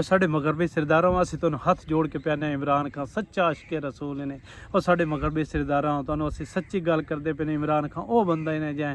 साढ़े मगरबी सरदारों असीं तुहानूं हथ जोड़ के प्याने इमरान खान सच्चा आशिक रसूल ने और साढ़े मगरबी सरदारों तुहानूं असीं सच्ची गल करते पे इमरान खान वो बंदा ने जै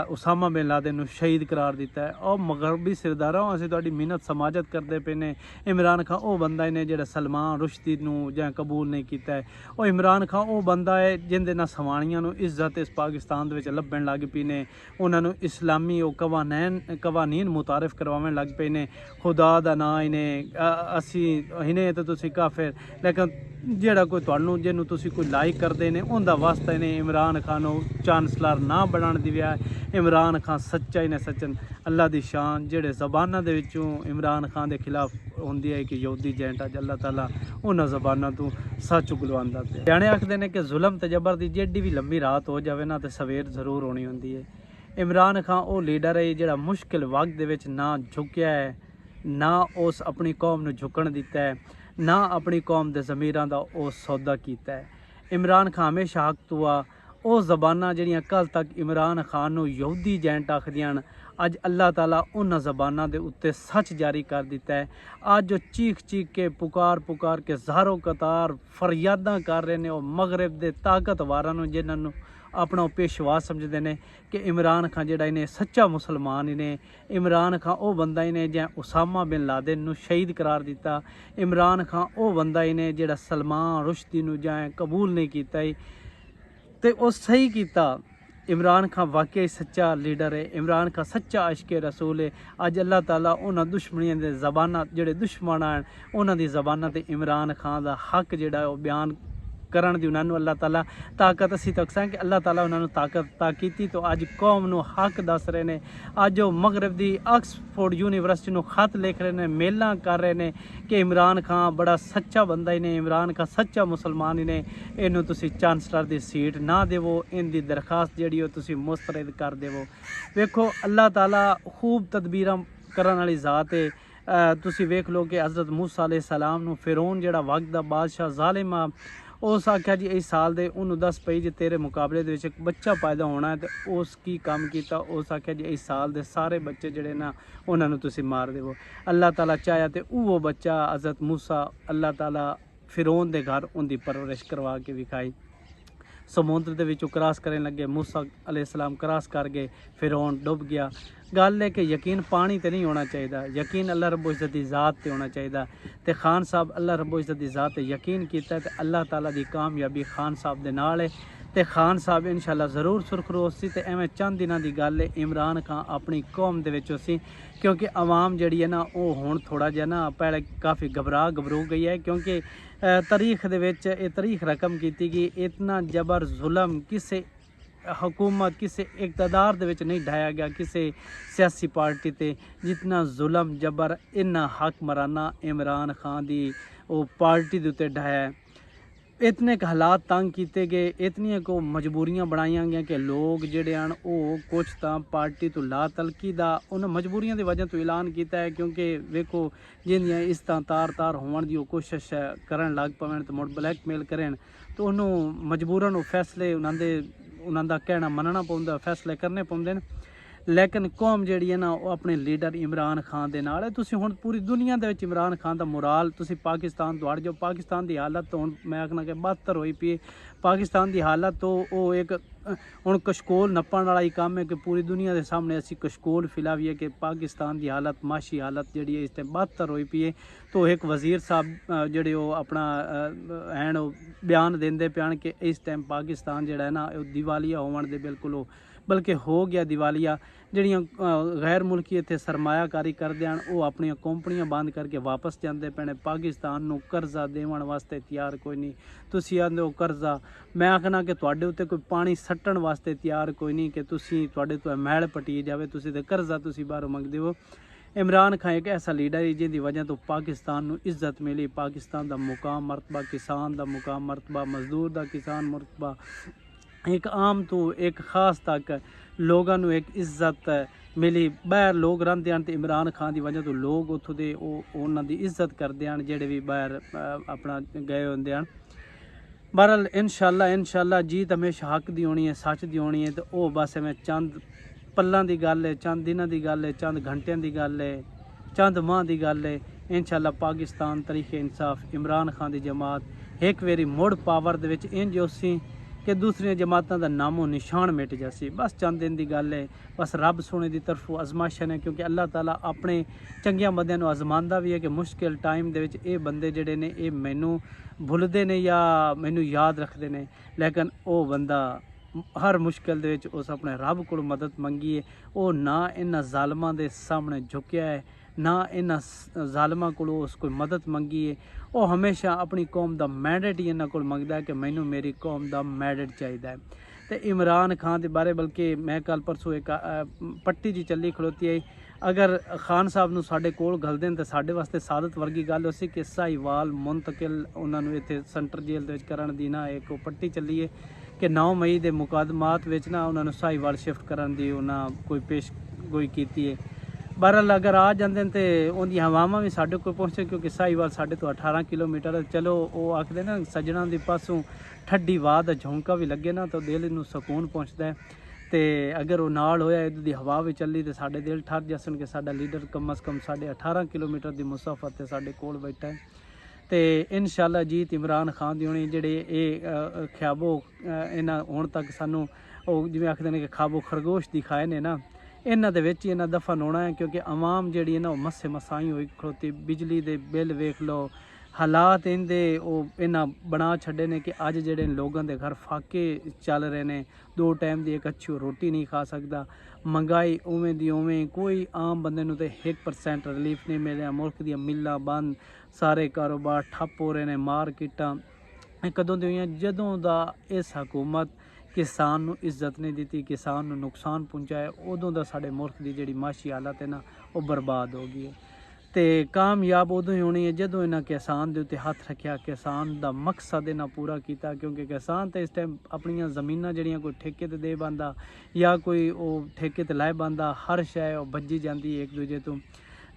उसामा बिन लादेन नूं शहीद करार दिता है। और मगरबी सरदारों असीं तुहाडी मिन्नत समाजत करते पे ने इमरान खान वो बंदा ने जिहड़ा सलमान रुश्दी नूं जै कबूल नहीं कीता है। और इमरान खान वो बंदा है जिंदे ना सवाणियां नूं इज्जत इस पाकिस्तान दे विच लभण लग पई ने, उन्हां नूं इस्लामी वो कवानीन मुतारिफ करवावन लग पे ने। खुदा दा नां ने असी इन्हें तो तुसी काफिर, लेकिन जेड़ा कोई तुहानूं जिन्हों तुसी कोई लाइक करते ने उनका वास्ता इन्हें इमरान खान चांसलर ना बनाने दिया है। इमरान खान सच्चा इन्हें सच्चन अल्लाह दी शान जेड़े जबाना दे विचों इमरान खान के खिलाफ होंदी है कि यहूदी जेंट अज अल्लाह ताला उन्हां जबाना तो सच उगलवांदा पे। सियाणे आखदे ने कि जुल्म ते जबर दी जेडी भी लंबी रात हो जाए ना तो सवेर जरूर होनी होंदी है। इमरान खान वो लीडर है जेड़ा मुश्किल वक्त दे विच ना झुकिया है, ना उस अपनी कौम नूं झुकण दिता है, ना अपनी कौम के ज़मीरां दा वो सौदा किया है। इमरान खान हमेशा हक तो आ वो जबाना जिहड़ियां कल तक इमरान खान नूं यहूदी जेंट आखदियां अज अल्लाह ताला उन्हां जबाना दे उत्ते सच जारी कर दिता है। अज जो चीख चीख के पुकार पुकार के ज़ारो कतार फरियादां कर रहे हैं वो मगरब के ताकतवारां नूं जिन्हां नूं अपना पेशवा समझते हैं कि इमरान खान जिहड़ा इन्हें सच्चा मुसलमान इन्हें इमरान खान वो बंदा इन्हें जै उसामा बिन लादेन नूं शहीद करार दिता। इमरान खान वो बंदा इन्हें जिहड़ा सलमान रुश्दी नूं जै कबूल नहीं किया तो वो सही किया। इमरान खान वाकई सच्चा लीडर है, इमरान खान सच्चा आशिक रसूल है। अज अल्लाह ताला उन्हां दुश्मनियों के जबाना जिहड़े दुश्मन हैं उन्हां दी जबाना ते इमरान खान का हक जिहड़ा वो बयान करण दी उन्होंने अल्लाह ताला ताकत असी तक कि अल्लाह ताला उन्होंने ताकत ता की तो अज कौम नूं हक दस रहे हैं। अज वो मगरब की ऑक्सफोर्ड यूनीवर्सिटी नूं खत लिख रहे हैं, मेलां कर रहे हैं कि इमरान खान बड़ा सच्चा बंदा इन्हें, इमरान खान सच्चा मुसलमान इन्हें, इनू तुसी चांसलर की सीट ना देवो, इनकी दरखास्त जी तुसी मुस्तरद कर देवो। वेखो अल्लाह ताला खूब तदबीरां करन वाली ज़ात है। तुसी वेख लो कि हज़रत मूसा अलैहि सलाम नूं फिरौन जिहड़ा वक्त दा बादशाह जालिम आ उस आख्या जी इस साल दे उन्होंने दस पई जे तेरे मुकाबले दे विच एक बच्चा पैदा होना है तो उस की काम किया। उस आख्या जी इस साल दे सारे बच्चे जिहड़े ना उन्होंने तुसी मार देवो। अल्लाह ताला चाहया तो वो बच्चा हज़रत मूसा अल्लाह ताला फिरौन दे घर उनकी परवरिश करवा के विखाई। समुद्र के विचों क्रॉस करने लगे, मूसा अलैहिस्सलाम क्रॉस कर गए, फिरौन डुब गया। गल है कि यकीन पानी तो नहीं होना चाहिए, यकीन अल्लाह रब्बुल इज़्ज़त की ज़ात ते होना चाहिए। तो खान साहब अल्लाह रब्बुल इज़्ज़त की ज़ात ते यकीन किया तो अल्लाह ताला की कामयाबी खान साहब के नाल है। तो खान साहब इंशाअल्लाह ज़रूर सुरखरोश सी। तो एवं चंद दिनों की गल है इमरान खान अपनी कौम के विचों सी, क्योंकि आवाम जी है ना वो हुण थोड़ा जिहा ना पहले काफ़ी घबरू गई है, क्योंकि तारीख दे विच ये तारीख रकम की गई इतना जबर जुल्म किसी हुकूमत किसी इकतदार दे विच नहीं ढाया गया किसी सियासी पार्टी ते जितना जुल्म जबर इन्ना हकमराना इमरान खान दी वो पार्टी दे उत्ते ढाया। इतने हालात तंग किए गए, इतनियां को मजबूरियां बनाई गई कि लोग जिहड़े हन वो कुछ तो पार्टी तो ला तलकी दा उन मजबूरियां की वजह तो ऐलान किया है। क्योंकि वेखो जिंदियां इस तार तार होने की कोशिश करन लग पवन तो मुड़ ब्लैकमेल करें तो उन्होंने मजबूरन वो फैसले उन्होंने कहना मनना पौंदा, फैसले करने पौंदे ने। लेकिन कौम जी है ना वो अपने लीडर इमरान खान दे नाल है। तुसी हुण पूरी दुनिया दे विच इमरान खान दा मुराल तुसी पाकिस्तान तो हट जाओ, पाकिस्तान की हालत तो हुण मैं आखना कि बदतर होई पई। पाकिस्तान की हालत तो वो एक हुण कशकोल नप्पण वाला ही काम है कि पूरी दुनिया के सामने असी कशकोल फिलावीए कि पाकिस्तान की हालत माशी हालत जी है इस टाइम बदतर होई पई है। तो एक वजीर साहब जिहड़े वो अपना हैन बयान देंदे पियान कि इस टाइम पाकिस्तान जिहड़ा है ना दिवालिया होवन दे बिल्कुल बल्कि हो गया दिवालिया। जिहड़ियां गैर मुल्की इत्थे सरमायाकारी करदे हन वो अपनी कंपनियां बंद करके वापस जाते पे ने। पाकिस्तान नूं कर्जा देवन वास्ते तैयार कोई नहीं। तुसी आंदे हो कर्जा, मैं आखना कि तुहाडे उत्ते कोई पानी सट्टण वास्ते तैयार कोई नहीं कि तुसी तुहाडे तो मैल पटी जावे, तुसी ते कर्जा तुसी बाहरों मंगदे हो। इमरान खान एक ऐसा लीडर है जिंदी वजह तो पाकिस्तान नूं इज्जत मिली, पाकिस्तान दा मुकाम मरतबा, किसान दा मुकाम मरतबा, मजदूर दा किसान मरतबा, एक आम तो एक खास तक लोगों नूं एक इज्जत मिली। बाहर लोग रहिंदे हन ते इमरान खान की वजह तो लोग उत्थों दे उन्हां दी इज्जत करदे हन जिहड़े भी बाहर अपना गए होंदे हन। बहरहाल इंशाअल्लाह जीत हमेशा हक दी होनी है, सच दी होनी है। तो वो बस मैं चंद पल्लां दी गल है, चंद दिनां दी गल है, चंद घंटियां दी गल है, चंद माह दी गल है। इंशाअल्लाह पाकिस्तान तरीके इंसाफ इमरान खान की जमात एक वेरी मुड़ पावर दे विच इंज उसी कि दूसरिया जमातों का नामो निशान मिट जासी। बस चंद दिन की गल है, बस रब सोने की तरफों आजमाइशां ने, क्योंकि अल्लाह ताला अपने चंगिया बंदियां नूं आजमांदा भी है कि मुश्किल टाइम दे विच ये बंदे जिहड़े ने ये मैनू भुलदे ने या मैनू याद रखते हैं, लेकिन वो बंदा हर मुश्किल दे विच उस अपने रब को मदद मंगी है। वो ना इन्हां ज़ालमां दे सामने झुकिया है, ना इन्हां ज़ालमां को उस कोई मदद मंगी है। वो हमेशा अपनी कौम का मैंडेट ही इन्हां कोल मंगदा है कि मैनू मेरी कौम का मैंडेट चाहिए। तो इमरान खान के बारे बल्कि मैं कल परसों एक पट्टी जी चली खड़ोती है, अगर खान साहब नूं साडे कोल घल देन तो साडे वास्ते सादत वर्गी गल हो सी कि साहिवाल मुंतकिल उन्होंने इत्थे सेंटर जेल दे विच करन दी ना एक पट्टी चली है कि 9 मई के मुकदमात विच ना उन्होंने साहिवाल शिफ्ट करन दी उन्हें कोई पेश गोई कीती है। बहरहाल अगर आ जाते हैं तो उनकी हवावां भी साढ़े को पहुँचे, क्योंकि साहिवाल साढ़े तो 18 किलोमीटर है। चलो वो आखते ना सज्जणा के पासों ठड्डी वाह का झोंका भी लगे ना तो दिल नूं सकून पहुँचता है। तो अगर वो नाल होया इधर की हवा भी चली तो साढ़े दिल ठर जसन कि साडा लीडर कम अज़ कम 18.5 किलोमीटर की मुसाफत से साढ़े कोल बैठा है। तो इंशाअल्लाह जीत इमरान खान दी होनी। जेडे ये ख्याबो इन्हां हुण तक सानू जिवें आखदे ने कि खाबो खरगोश दिखाए ने ना, इन्हां दे विच इन्हां दफन होना है, क्योंकि आवाम जिहड़ी है ना मस्से मसाई होई खड़ोती। बिजली दे बिल वेख लो, हालात इंदे इन्हां बना छड्डे ने कि अज जिहड़े लोगों के घर फाके चल रहे ने, 2 टाइम की एक अच्छी रोटी नहीं खा सकता, महंगाई उवें दी उवें, कोई आम बंदे नूं ते 1% रिलीफ नहीं मिलिया। मुल्क दी मिल्लां बंद, सारे कारोबार ठप्प हो रहे हैं, मार्केटां कदों दी होईयां जदों दा इस हुकूमत किसान नूं इज्जत नहीं दी, किसान नूं नुकसान पहुँचाया, उदों दा साडे मुल्क की जिहड़ी माशी हालत है ना वो बर्बाद हो गई है। तो कामयाब उदों ही होनी है जदों इन्हां किसान दे उत्ते हथ रखिया, किसान दा मकसद इन्हां पूरा किया। क्योंकि किसान तो इस टाइम अपनियां ज़मीनां जिहड़ियां कोई ठेके ते दे बांदा या कोई वो ठेके ते लै बांदा, हर शै भज्जी जाती है एक दूजे तो।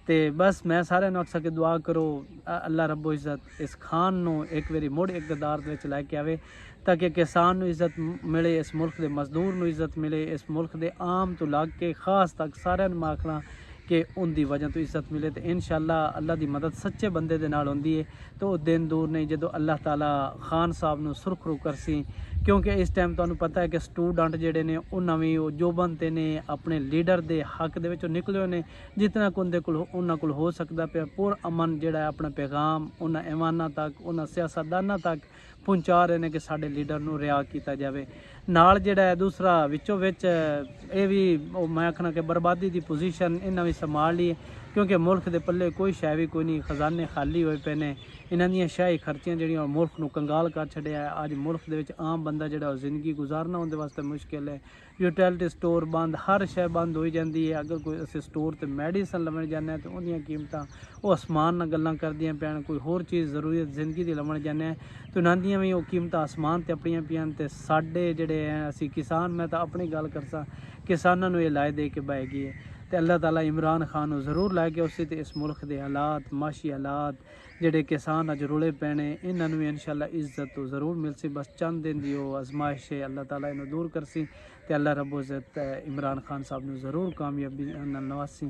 तो बस मैं सारे अक्सर के दुआ करो अल्लाह रब्बो इज़्ज़त इस खान नूं एक बारी मुड़ इकतदार दे विच लैके आवे, ताकि किसान नूं इज़्ज़त मिले, इस मुल्क के मजदूर नूं इज़्ज़त मिले, इस मुल्क के आम तो लग के खास तक सारे नूं आखना कि उनकी वजह तो इज़्ज़त मिले। तो इंशाअल्लाह अल्लाह की मदद सच्चे बंदे दे नाल होंदी है। तो वो दिन दूर नहीं जो अल्लाह ताला खान साहब नूं सुरखरू करसी, क्योंकि इस टाइम तुहानूं पता है कि स्टूडेंट जिहड़े ने उन्हां भी जो बनते ने अपने लीडर दे हक दे विचों निकले ने, जितना उनके उन्हां कोल हो सकता पे पुर अमन जिहड़ा है अपना पैगाम उन्हां ईमानां तक, उन्हां सियासतदानां तक पहुँचा रहे हैं कि साडे लीडर नूं रिहा किया जाए। नाल जिहड़ा है दूसरा विचों विच ये भी मैं आखना कि बर्बादी की पोजीशन इन्हां भी संभाल ली है, क्योंकि मुल्क के पल्ले कोई शै भी कोई नहीं, खजाने खाली होए पे ने, इन्हां दियां शाही खर्चियां जिहड़ियां मुल्क नूं कंगाल कर छड्डिया है। अज मुल्क दे विच आम बंदा जिहड़ा जिंदगी गुजारना उहदे वास्ते मुश्किल है। यूटिलिटी स्टोर बंद, हर शै बंद हो जाती है। अगर कोई असीं स्टोर ते मैडिसन लवन जाने तो उहदियां कीमतां वो आसमान नाल गल्लां करदियां पैण, कोई होर चीज़ जरूरत जिंदगी दी लवन जाने तो इन्हां दियां भी वो कीमतां आसमान ते अपणियां पियां। ते साडे जिहड़े हैं असीं किसान, मैं तो अपनी गल करसां, किसानां नूं ये लाए दे के बहगी है। तो अल्लाह ताला इमरान खान नूं जरूर लैके उसी ते इस मुल्क के हालात माशी हालात जिहड़े किसान अज रुले पैने इन्हां नूं इंशाअल्लाह इज्जत तो जरूर मिलसी। बस चंद दिन दी वो आजमाइश है, अल्लाह ताला इन्हूं दूर करसी ते अल्लाह रब्बुल इज़्ज़त इमरान खान साहब नूं जरूर कामयाबी नाल नवासी।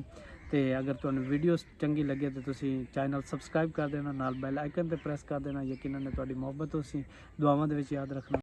तो अगर तुहानूं वीडियो चंगी लगे तो तुसीं चैनल सबसक्राइब कर देना, नाल बैल आइकन ते प्रेस कर देना। यकीनन तुहाडी मुहब्बत होसी, दुआवां दे विच याद रखना।